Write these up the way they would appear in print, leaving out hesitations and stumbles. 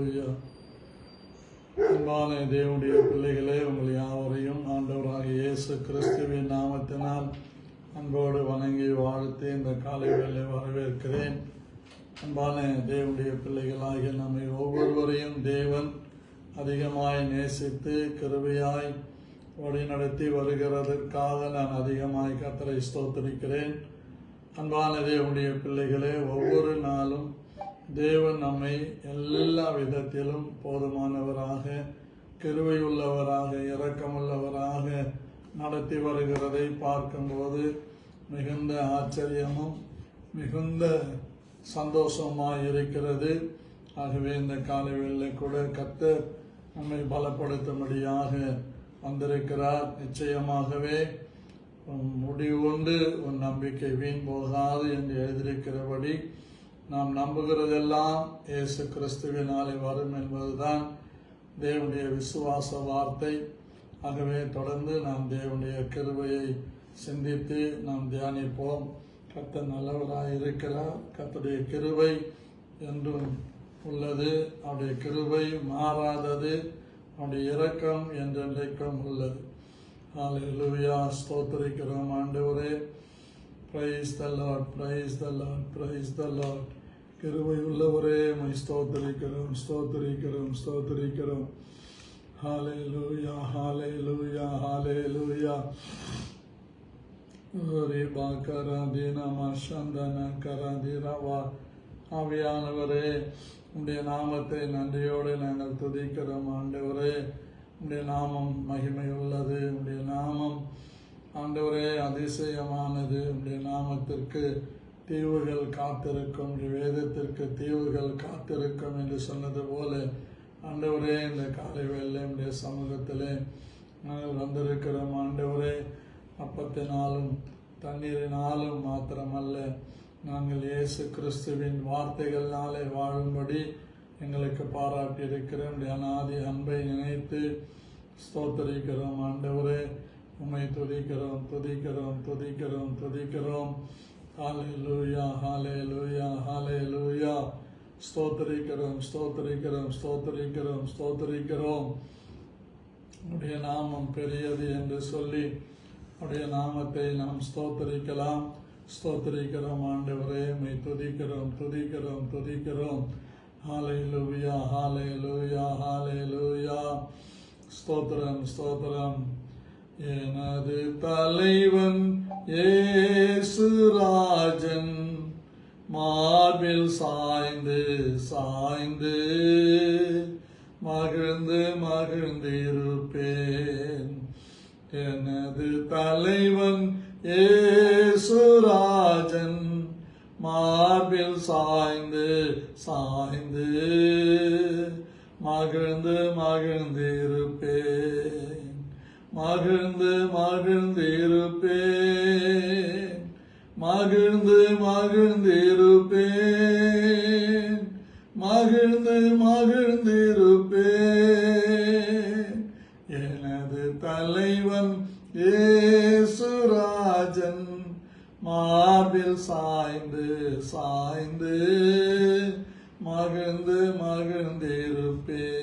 ஹல்லேலூயா. அன்பான தேவனுடைய பிள்ளைகளே, உங்கள் யாவரையும் ஆண்டவராகிய இயேசு கிறிஸ்துவின் நாமத்தினால் அன்போடு வணங்கி வாழ்த்து இந்த காலை வேளை வரவேற்கிறேன். அன்பான தேவனுடைய பிள்ளைகளாகிய நம்மை ஒவ்வொருவரையும் தேவன் அதிகமாய் நேசித்து கிருபையாய் வழிநடத்தி வருகிறதற்காக நான் அதிகமாய் கர்த்தரை ஸ்தோத்திரிக்கிறேன். அன்பான தேவனுடைய பிள்ளைகளே, ஒவ்வொரு நாளும் தேவன் நம்மை எல்லா விதத்திலும் போதுமானவராக, கிருபையுள்ளவராக, இரக்கமுள்ளவராக நடத்தி வருகிறதை பார்க்கும்போது மிகுந்த ஆச்சரியமும் மிகுந்த சந்தோஷமாய் இருக்கிறது. ஆகவே இந்த காலை வேளை கூட கர்த்தர் நம்மை பலப்படுத்தும்படியாக வந்திருக்கிறார். நிச்சயமாகவே முடிவு கொண்டு உன் நம்பிக்கை வீண் போகாது என்று எழுதியிருக்கிறபடி நாம் நம்புகிறதெல்லாம் இயேசு கிறிஸ்துவினாலே வரும் என்பதுதான் தேவனுடைய விசுவாச வார்த்தை. ஆகவே தொடர்ந்து நாம் தேவனுடைய கிருபையை சிந்தித்து நாம் தியானிப்போம். கர்த்தர் நல்லவராய் இருக்கிறார். கர்த்தருடைய கிருபை என்றும் உள்ளது. அவருடைய கிருபை மாறாதது. அவருடைய இரக்கம் என்றென்றைக்கும் உள்ளது. ஹல்லேலூயா. ஸ்தோத்திரிக்கிறோம் ஆண்டவரே. Praise the Lord, praise the Lord, praise the Lord. கிருபை உள்ளவரே, மை ஸ்தோத்திரிக்கிறோம், ஸ்தோத்திரிக்கிறோம், ஸ்தோத்திரிக்கிறோம். ஹல்லேலூயா, ஹல்லேலூயா, ஹல்லேலூயா. ரீபா கராதீனா மர்ஷந்தன கராதீரவா. ஆவியானவரே, உம்முடைய நாமத்தை நன்றியோடு நாங்கள் துதிக்கிறோம் ஆண்டவரே. உம்முடைய நாமம் மகிமை உள்ளது. உம்முடைய நாமம் ஆண்டவரே அதிசயமானது. உம்முடைய நாமத்திற்கு தீவுகள் காத்திருக்கும், வேதத்திற்கு தீவுகள் காத்திருக்கும் என்று சொன்னது போல ஆண்டவரே, இந்த காலை வேளை உம்முடைய சமூகத்திலே நாங்கள் வந்திருக்கிறோம் ஆண்டவரே. அப்பத்தினாலும் தண்ணீரினாலும் மாத்திரமல்ல, நாங்கள் இயேசு கிறிஸ்துவின் வார்த்தைகளாலே வாழும்படி எங்களுக்கு பாராட்டியிருக்கிறோம். அநாதி அன்பை நினைத்து ஸ்தோத்திரிக்கிறோம் ஆண்டவரே. உம்மை துதிக்கிறோம், துதிக்கிறோம், துதிக்கிறோம், துதிக்கிறோம். ஹல்லேலூயா, ஹல்லேலூயா, ஹல்லேலூயா. ஸ்தோத்திரிக்கிறோம், ஸ்தோத்திரிக்கிறோம், ஸ்தோத்திரிக்கிறோம், ஸ்தோத்திரிக்கிறோம். உடைய நாமம் பெரியது என்று சொல்லி உடைய நாமத்தை நாம் ஸ்தோத்திரிக்கலாம். ஸ்தோத்திரிக்கிறோம் ஆண்டவரே. உம்மை துதிக்கிறோம், துதிக்கிறோம், துதிக்கிறோம். ஹல்லேலூயா, ஹல்லேலூயா, ஹல்லேலூயா. ஸ்தோத்திரம், ஸ்தோத்திரம். எனது தலைவன் இயேசுராஜன் மார்பில் சாய்ந்து சாய்ந்து மகிழ்ந்து மகிழ்ந்திருப்பேன். எனது தலைவன் இயேசுராஜன் மார்பில் சாய்ந்து சாய்ந்து மகிழ்ந்து மகிழ்ந்திருப்பேன். மகிழ்ந்து மகிழ்ந்திருப்பேன். மகிழ்ந்து மகிழ்ந்திருப்பேன். மகிழ்ந்து மகிழ்ந்திருப்பேன். எனது தலைவன் இயேசுராஜன் மார்பில் சாய்ந்து சாய்ந்து மகிழ்ந்து மகிழ்ந்திருப்பேன்.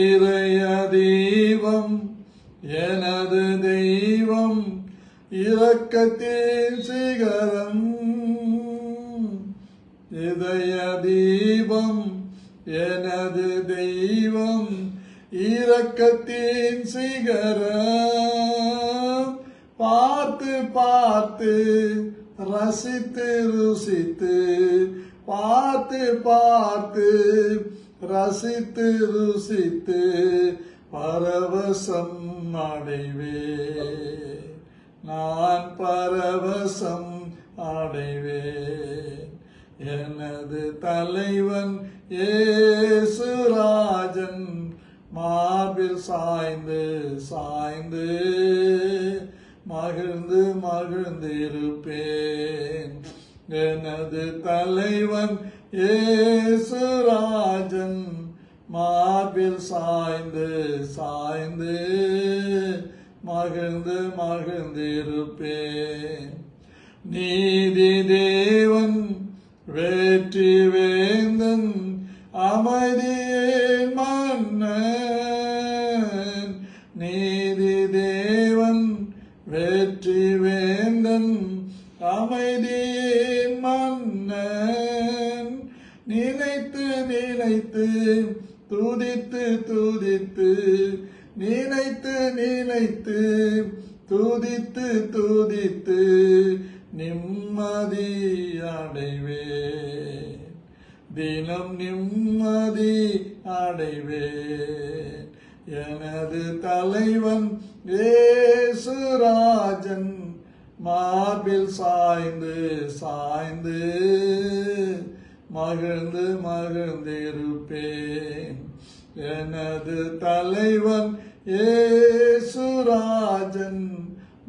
இதய தீபம் எனது தெய்வம், இரக்கத்தின் சிகரம். இதய தீபம் எனது தெய்வம், இரக்கத்தின் சிகரம். பார்த்து பார்த்து ரசித்து ருசித்து, பார்த்து பார்த்து ரசித்து ருசித்து பரவசம் அடைவேன். நான் பரவசம் அடைவேன். எனது தலைவன் இயேசுராஜன் மார்பில் சாய்ந்து சாய்ந்து மகிழ்ந்து மகிழ்ந்திருப்பேன். எனது தலைவன் இயேசுராஜன் மார்பில் சாய்ந்து சாய்ந்து மகிழ்ந்து மகிழ்ந்திருப்பேன். நீதி தேவன் வெற்றி வேந்தன் அமைதியின் மன்னன், நீதி தேவன், வெற்றி வேந்தன், அமைதியின் மன்னன். நினைத்து நினைத்து துதித்து துதித்து, நினைத்து நினைத்து துதித்து துதித்து, நிம்மதி அடைவேன், தினம் நிம்மதி அடைவேன். எனது தலைவன் இயேசுராஜன், மார்பில் சாய்ந்து சாய்ந்து மகிழ்ந்து மகிழ்ந்திருப்பேன். எனது தலைவன் இயேசுராஜன்,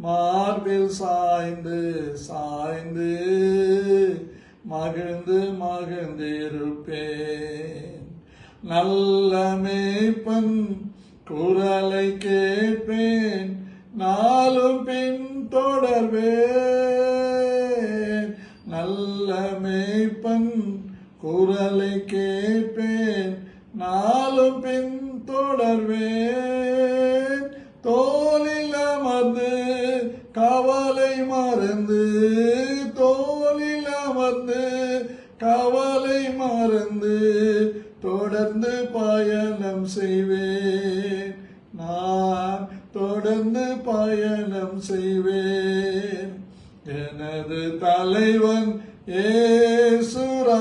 மார்பில் சாய்ந்து சாய்ந்து மகிழ்ந்து மகிழ்ந்திருப்பேன். நல்ல மேய்ப்பன் குரலை கேட்பேன், நாளும் பின் தொடர்வேன். நல்ல மேய்ப்பன் குரலை கேட்பேன், நாளும் பின் தொடர்வேன். தோளில் அமர்ந்து கவலை மறந்து, தோளில் அமர்ந்து கவலை மறந்து, தொடர்ந்து பயணம் செய்வேன். நான் தொடர்ந்து பயணம் செய்வேன். எனது தலைவன் இயேசுராஜன்,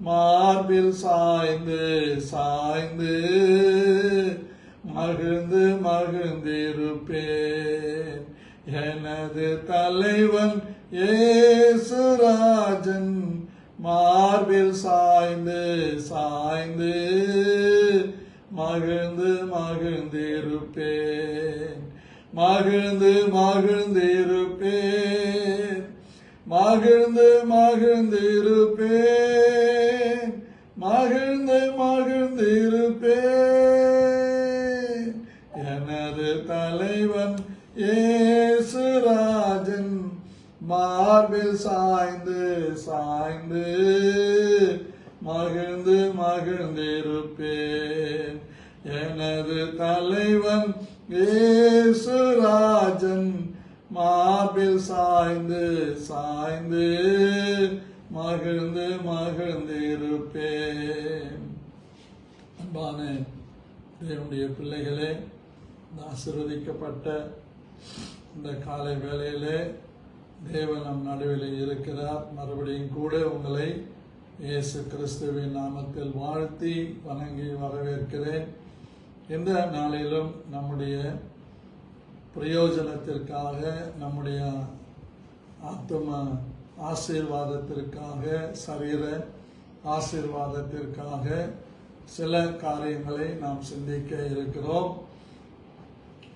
மார்பில் சாய்ந்து சாய்ந்து மகிழ்ந்து மகிழ்ந்திருப்பேன். எனது தலைவன் இயேசுராஜன், மார்பில் சாய்ந்து சாய்ந்து மகிழ்ந்து மகிழ்ந்திருப்பேன். மகிழ்ந்து மகிழ்ந்திருப்பேன், மகிழ்ந்து மகிழ்ந்திருப்பேன், மகிழ்ந்து மகிழ்ந்திருப்பேன். எனது தலைவன் இயேசுராஜன், மார்பில் சாய்ந்து சாய்ந்து மகிழ்ந்து மகிழ்ந்திருப்பேன். எனது தலைவன் இயேசுராஜன், மார்பில் சாய்ந்து சாய்ந்து மகிழ்ந்து மகிழ்ந்திருப்பேன். அன்பான தேவனுடைய பிள்ளைகளே, இந்த ஆசீர்வதிக்கப்பட்ட இந்த காலை வேளையிலே தேவன் நம் நடுவில் இருக்கிறார். மறுபடியும் கூட உங்களை இயேசு கிறிஸ்துவின் நாமத்தில் வாழ்த்தி வணங்கி வரவேற்கிறேன். இந்த நாளிலும் நம்முடைய பிரயோஜனத்திற்காக, நம்முடைய ஆத்தும ஆசீர்வாதத்திற்காக, சரீர ஆசீர்வாதத்திற்காக சில காரியங்களை நாம் சிந்திக்க இருக்கிறோம்.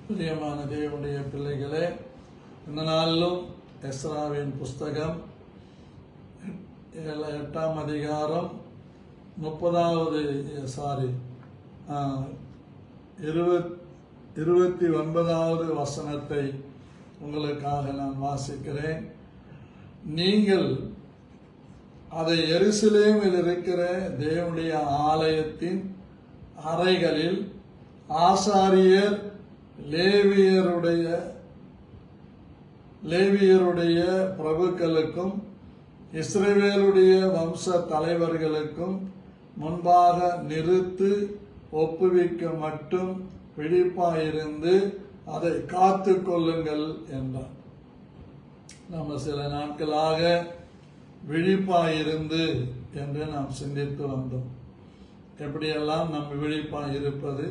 பிரியமான தேவனுடைய பிள்ளைகளே, இந்த நாளிலும் எஸ்ராவின் புஸ்தகம் 8ஆம் அதிகாரம் 29வது வசனத்தை உங்களுக்காக நான் வாசிக்கிறேன். நீங்கள் அதை எருசலேமில் இருக்கிற தேவனுடைய ஆலயத்தின் அறைகளில் ஆசாரியர் லேவியருடைய பிரபுக்களுக்கும் இஸ்ரவேலுடைய வம்ச தலைவர்களுக்கும் முன்பாக நிறுத்து ஒப்புவிக்க மட்டும் விழிப்பாயிருந்து அதை காத்து கொள்ளுங்கள் என்றார். நம்ம சில நாட்களாக விழிப்பாயிருந்து என்று நாம் சிந்தித்து வந்தோம். எப்படியெல்லாம் நம்ம விழிப்பாயிருப்பது,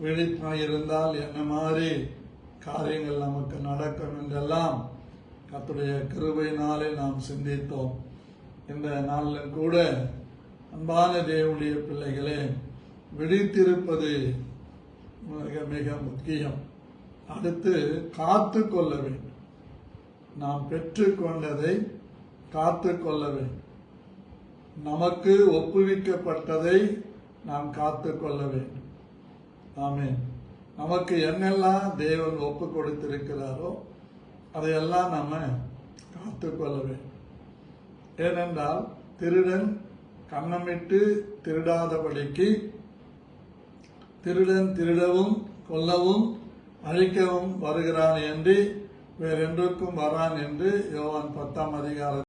விழிப்பாயிருந்தால் என்ன மாதிரி காரியங்கள் நமக்கு நடக்கும் என்றெல்லாம் கர்த்தருடைய கிருபையினாலே நாம் சிந்தித்தோம். இந்த நாளிலும் கூட அன்பான தேவனுடைய பிள்ளைகளே, விழித்திருப்பது மிக மிக முக்கியம். அடுத்து காத்து கொள்ள வேண்டும். நாம் பெற்றுக்கொண்டதை காத்து கொள்ள வேண்டும். நமக்கு ஒப்புவிக்கப்பட்டதை நாம் காத்து கொள்ள வேண்டும். ஆமென். நமக்கு என்னெல்லாம் தேவன் ஒப்பு கொடுத்திருக்கிறாரோ அதையெல்லாம் நம்ம காத்து கொள்ள வேண்டும். ஏனென்றால் திருடன் கன்னமிட்டு திருடாதபடிக்கு திருடன் திருடவும் கொல்லவும் அழிக்கவும் வருகிறான் என்று வேறென்றுக்கும் வரான் என்று யோவான் 10 அதிகாரம்